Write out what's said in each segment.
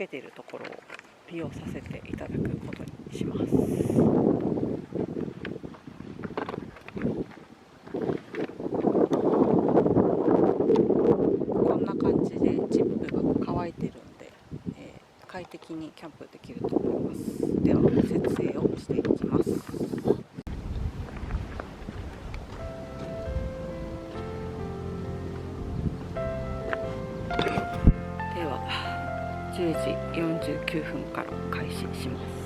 けているところを利用させていただくことにします。こんな感じでチップが乾いてるんで、快適にキャンプできると思います。では設営をしていきます。では10時49分から開始します。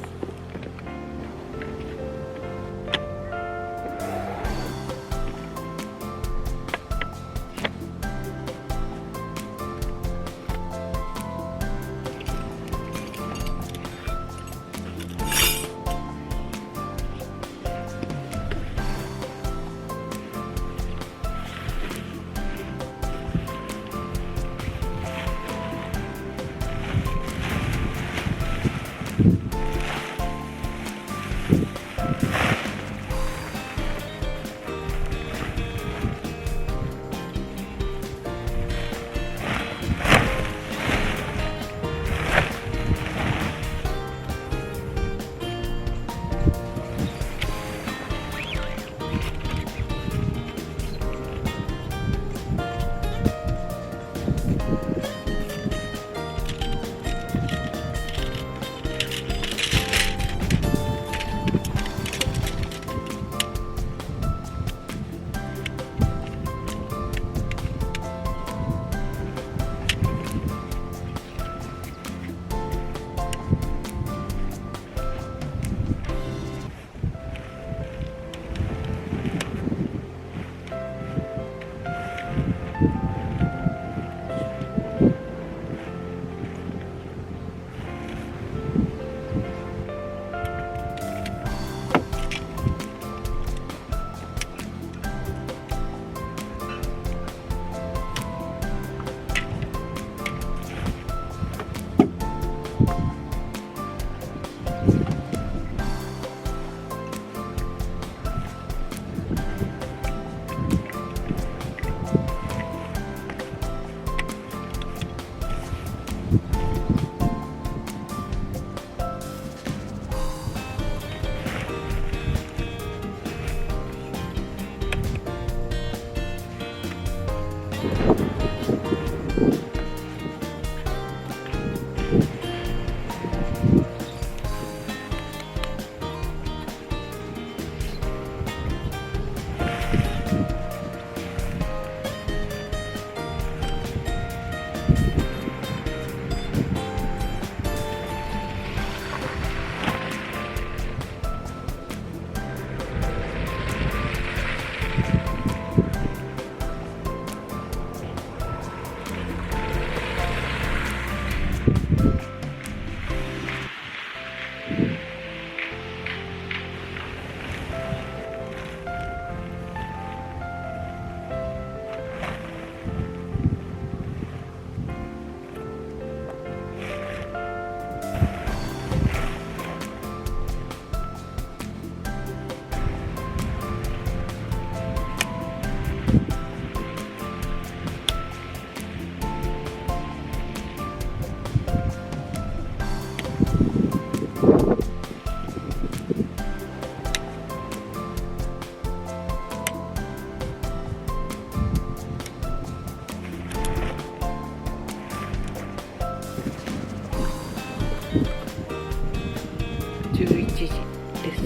11時です。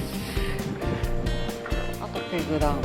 あとペグラン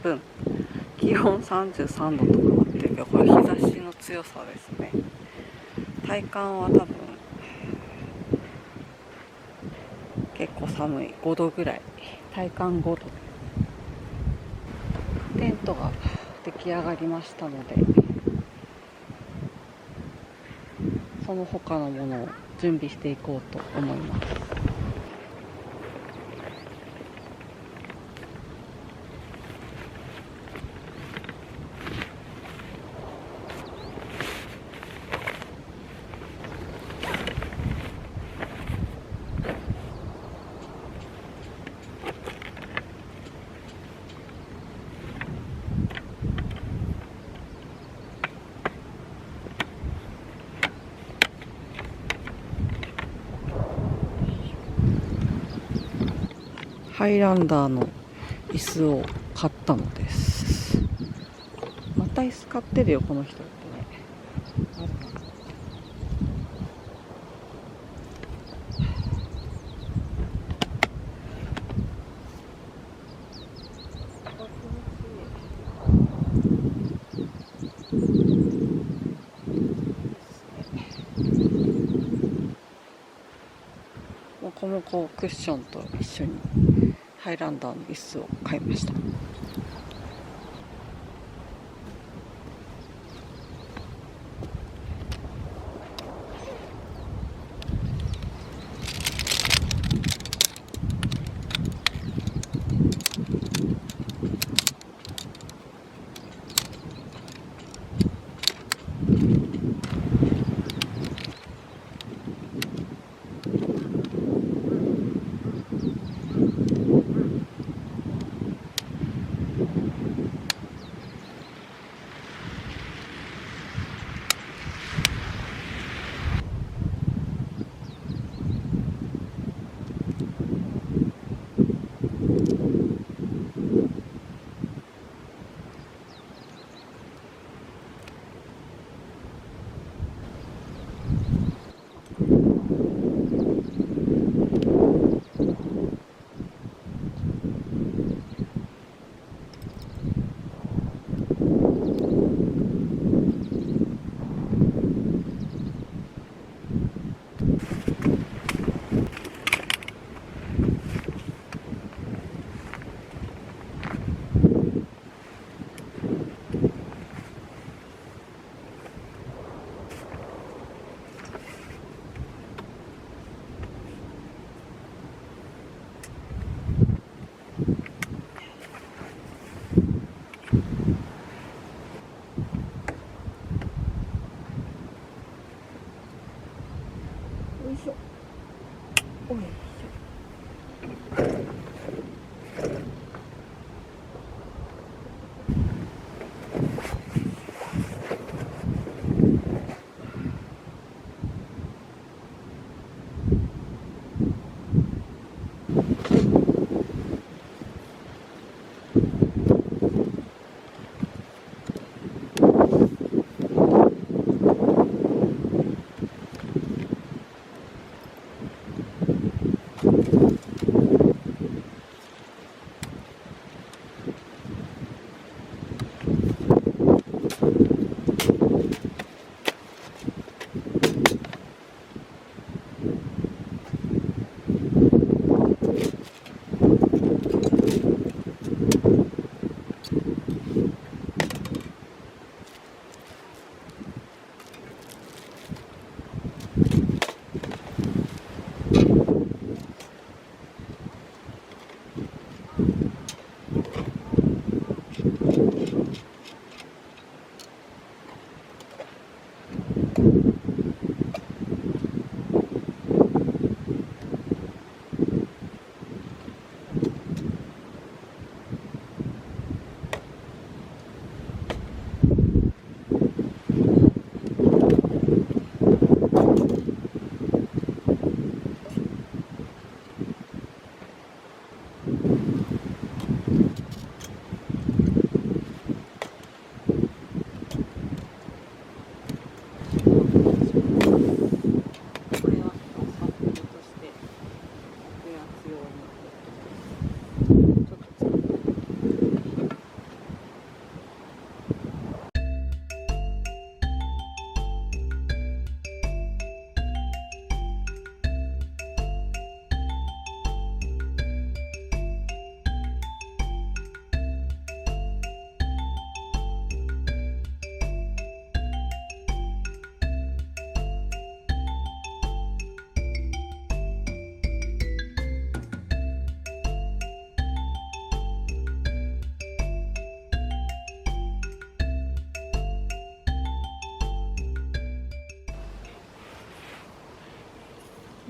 分気温33度とかなってるけど、これ日差しの強さですね。体感は多分結構寒い、5度ぐらい、体感5度。テントが出来上がりましたので、その他のものを準備していこうと思います。ハイランダーの椅子を買ったのです。また椅子買ってるよこの人ってね。モコモコクッションと一緒にハイランダーの椅子を買いました。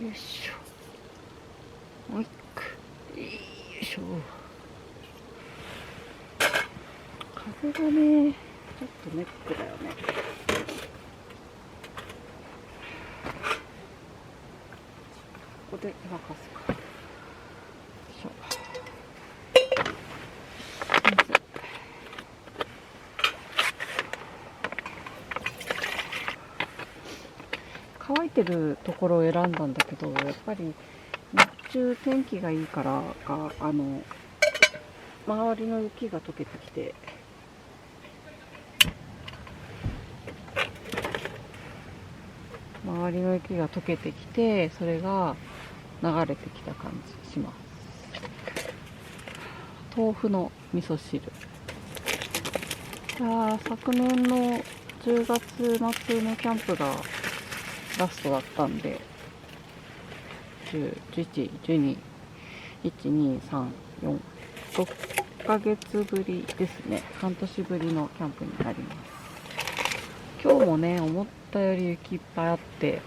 よいしょ。もう一個。よいしょ。風がね、ちょっとネックだよね。ここで乾かすか。よいしょ。乾いてるところを選んだんだけど、やっぱり日中天気がいいからか、周りの雪が溶けてきて、周りの雪が溶けてきて、それが流れてきた感じします。豆腐の味噌汁。昨年の10月末のキャンプがラストだったんで、10、11、12、1、2、3、4、6ヶ月ぶりですね。半年ぶりのキャンプになります。今日もね、思ったより雪いっぱいあって、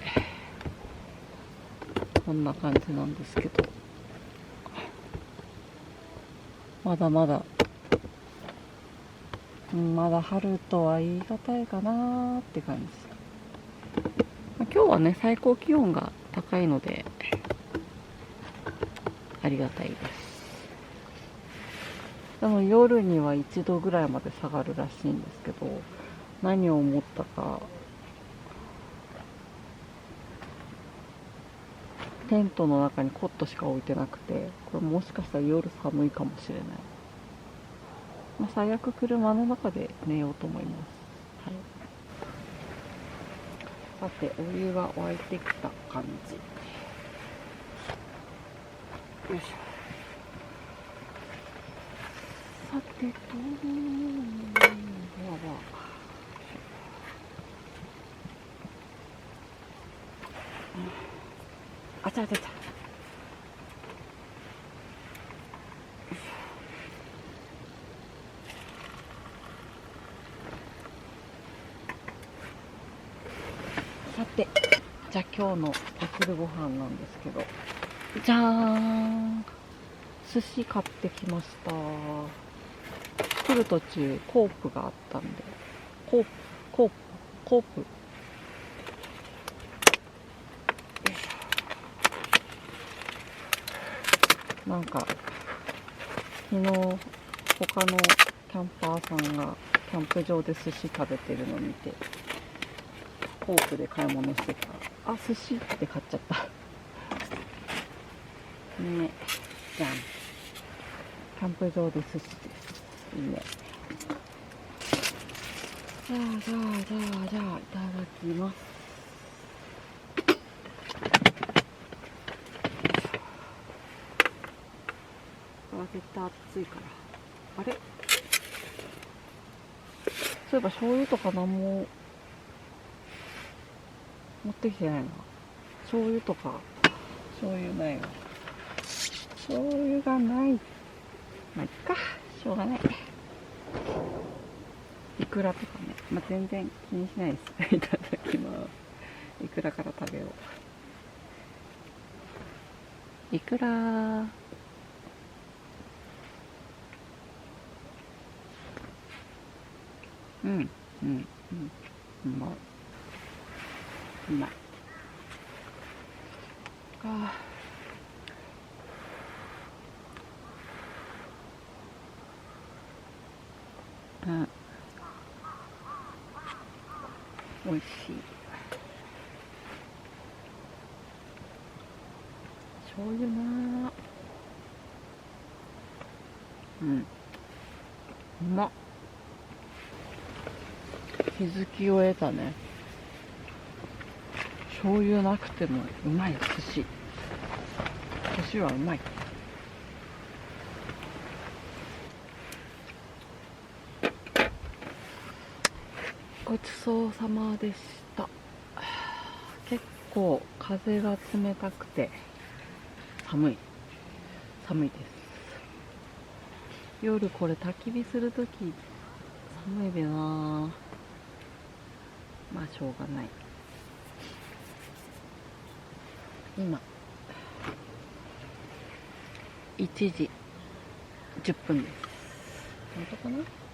こんな感じなんですけど、まだまだ、まだ春とは言い難いかなーって感じ。今日はね、最高気温が高いので、ありがたいです。でも夜には1度ぐらいまで下がるらしいんですけど、何を思ったか、テントの中にコットしか置いてなくて、これもしかしたら夜寒いかもしれない。最悪車の中で寝ようと思います。はい、さて、お湯が沸いてきた感じ。よいしょ。さてと、あちゃあちゃあちゃ。さて、じゃあ今日のお昼ご飯なんですけど、じゃーん、寿司買ってきました。来る途中コープがあったんで、コープなんか昨日他のキャンパーさんがキャンプ場で寿司食べてるのを見て、コープで買い物してたら、寿司って買っちゃったね。じゃん、キャンプ場で寿司です。いいね。じゃあいただきます。絶対熱いから。あれ、そういえば醤油とか何も持ってきてないな。醤油とか、醤油ないわ。醤油がない。まあいっか、しょうがない。いくらとかね、全然気にしないです。いただきます。いくらから食べよう。いくらー。うまい。うまい。美味しい。醤油なー。うまっ。気づきを得たね。醤油なくてもうまい寿司はうまい。ごちそうさまでした。結構風が冷たくて寒いです。夜これ焚き火するとき寒いでな。しょうがない。今1時10分です。本当かな。